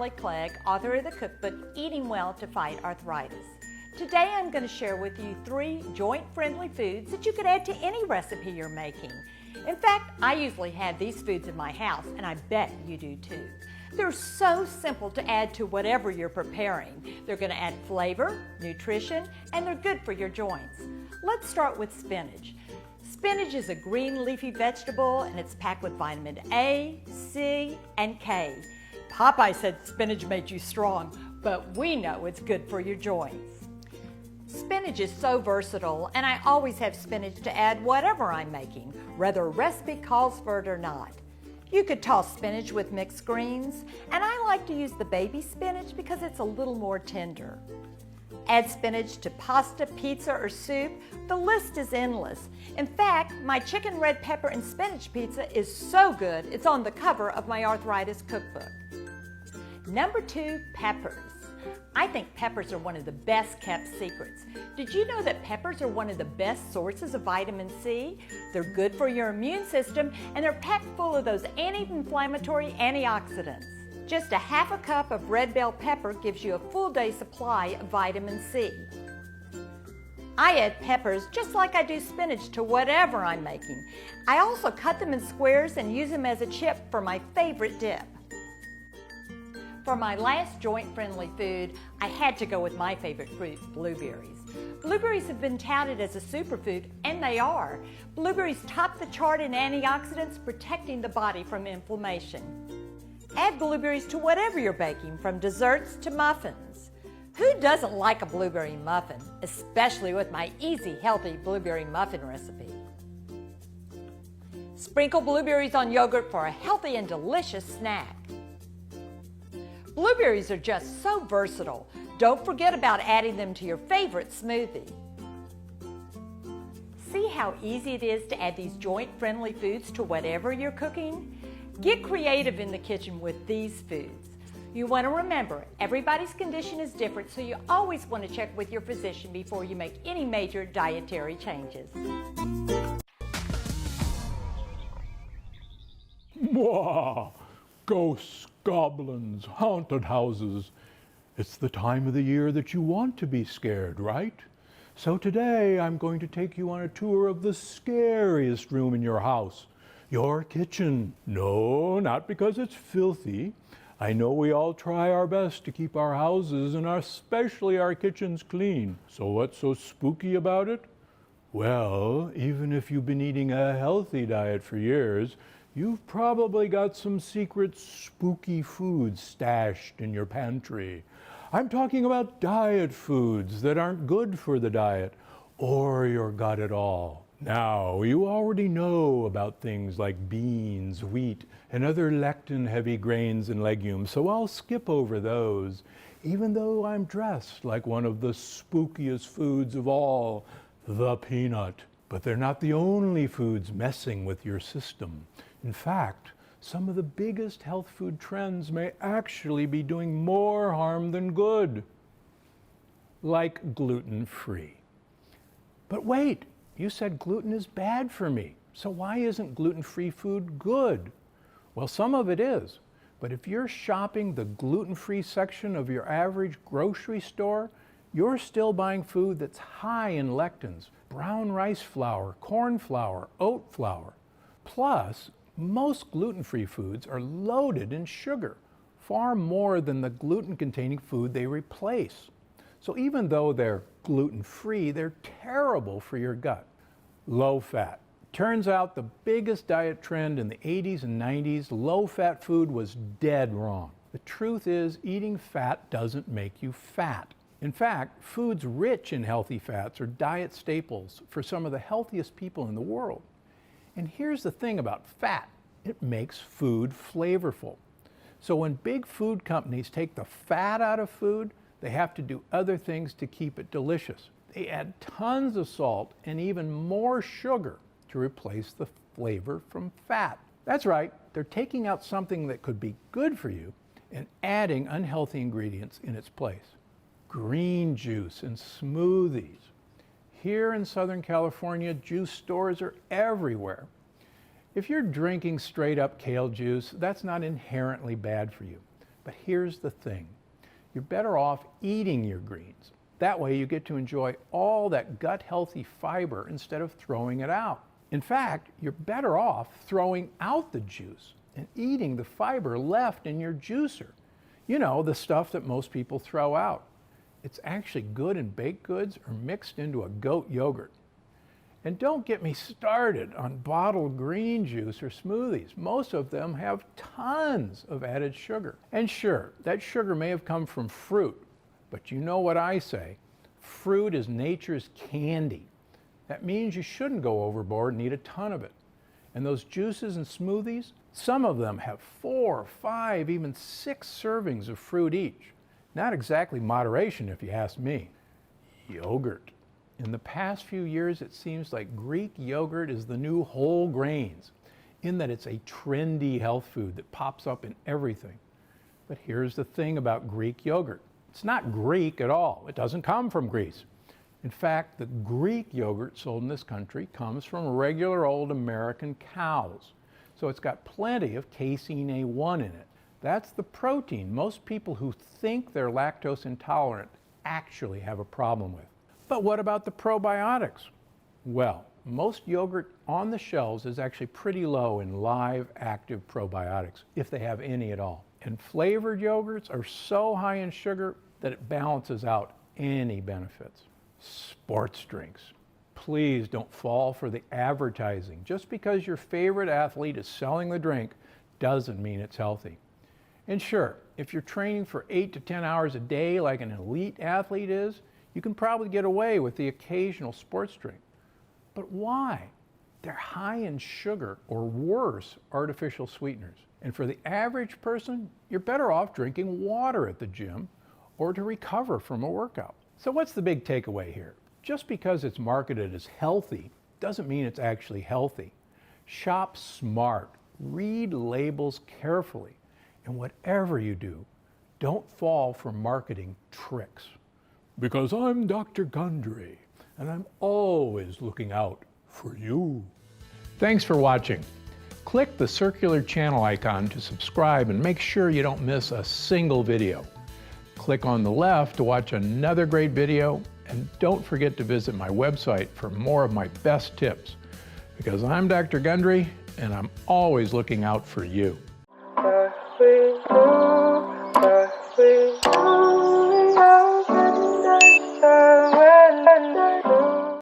Shelley Clegg, author of the cookbook, Eating Well to Fight Arthritis. Today I'm going to share with you 3 joint-friendly foods that you could add to any recipe you're making. In fact, I usually have these foods in my house, and I bet you do too. They're so simple to add to whatever you're preparing. They're going to add flavor, nutrition, and they're good for your joints. Let's start with spinach. Spinach is a green leafy vegetable, and it's packed with vitamin A, C, and K. Popeye said spinach made you strong, but we know it's good for your joints. Spinach is so versatile, and I always have spinach to add whatever I'm making, whether a recipe calls for it or not. You could toss spinach with mixed greens, and I like to use the baby spinach because it's a little more tender. Add spinach to pasta, pizza, or soup. The list is endless. In fact, my chicken red pepper and spinach pizza is so good, it's on the cover of my arthritis cookbook. Number 2, peppers. I think peppers are one of the best kept secrets. Did you know that peppers are one of the best sources of vitamin C? They're good for your immune system, and they're packed full of those anti-inflammatory antioxidants. Just a half a cup of red bell pepper gives you a full day supply of vitamin C. I add peppers just like I do spinach to whatever I'm making. I also cut them in squares and use them as a chip for my favorite dip. For my last joint-friendly food, I had to go with my favorite fruit, blueberries. Blueberries have been touted as a superfood, and they are. Blueberries top the chart in antioxidants, protecting the body from inflammation. Add blueberries to whatever you're baking, from desserts to muffins. Who doesn't like a blueberry muffin, especially with my easy, healthy blueberry muffin recipe? Sprinkle blueberries on yogurt for a healthy and delicious snack. Blueberries are just so versatile. Don't forget about adding them to your favorite smoothie. See how easy it is to add these joint-friendly foods to whatever you're cooking? Get creative in the kitchen with these foods. You want to remember, everybody's condition is different, so you always want to check with your physician before you make any major dietary changes. Mwah! Ghosts, goblins, haunted houses. It's the time of the year that you want to be scared, right? So today I'm going to take you on a tour of the scariest room in your house, your kitchen. No, not because it's filthy. I know we all try our best to keep our houses and especially our kitchens clean. So what's so spooky about it? Well, even if you've been eating a healthy diet for years, you've probably got some secret spooky foods stashed in your pantry. I'm talking about diet foods that aren't good for the diet or your gut at all. Now, you already know about things like beans, wheat, and other lectin-heavy grains and legumes, so I'll skip over those, even though I'm dressed like one of the spookiest foods of all, the peanut. But they're not the only foods messing with your system. In fact, some of the biggest health food trends may actually be doing more harm than good, like gluten-free. But wait, you said gluten is bad for me, so why isn't gluten-free food good? Well, some of it is, but if you're shopping the gluten-free section of your average grocery store, you're still buying food that's high in lectins, brown rice flour, corn flour, oat flour. Plus, most gluten-free foods are loaded in sugar, far more than the gluten-containing food they replace. So even though they're gluten-free, they're terrible for your gut. Low fat. Turns out the biggest diet trend in the 80s and 90s, low-fat food, was dead wrong. The truth is, eating fat doesn't make you fat. In fact, foods rich in healthy fats are diet staples for some of the healthiest people in the world. And here's the thing about fat. It makes food flavorful. So when big food companies take the fat out of food, they have to do other things to keep it delicious. They add tons of salt and even more sugar to replace the flavor from fat. That's right, they're taking out something that could be good for you and adding unhealthy ingredients in its place. Green juice and smoothies. Here in Southern California, juice stores are everywhere. If you're drinking straight up kale juice, that's not inherently bad for you. But here's the thing. You're better off eating your greens. That way you get to enjoy all that gut-healthy fiber instead of throwing it out. In fact, you're better off throwing out the juice and eating the fiber left in your juicer. You know, the stuff that most people throw out. It's actually good in baked goods or mixed into a goat yogurt. And don't get me started on bottled green juice or smoothies. Most of them have tons of added sugar. And sure, that sugar may have come from fruit, but you know what I say, fruit is nature's candy. That means you shouldn't go overboard and eat a ton of it. And those juices and smoothies, some of them have 4, 5, even 6 servings of fruit each. Not exactly moderation if you ask me. Yogurt. In the past few years, it seems like Greek yogurt is the new whole grains, in that it's a trendy health food that pops up in everything. But here's the thing about Greek yogurt. It's not Greek at all. It doesn't come from Greece. In fact, the Greek yogurt sold in this country comes from regular old American cows. So it's got plenty of casein A1 in it. That's the protein most people who think they're lactose intolerant actually have a problem with. But what about the probiotics? Well, most yogurt on the shelves is actually pretty low in live active probiotics, if they have any at all. And flavored yogurts are so high in sugar that it balances out any benefits. Sports drinks. Please don't fall for the advertising. Just because your favorite athlete is selling the drink doesn't mean it's healthy. And sure, if you're training for 8 to 10 hours a day like an elite athlete is, you can probably get away with the occasional sports drink. But why? They're high in sugar or worse, artificial sweeteners. And for the average person, you're better off drinking water at the gym or to recover from a workout. So what's the big takeaway here? Just because it's marketed as healthy doesn't mean it's actually healthy. Shop smart, read labels carefully, and whatever you do, don't fall for marketing tricks. Because I'm Dr. Gundry, and I'm always looking out for you. Thanks for watching. Click the circular channel icon to subscribe and make sure you don't miss a single video. Click on the left to watch another great video, and don't forget to visit my website for more of my best tips. Because I'm Dr. Gundry, and I'm always looking out for you.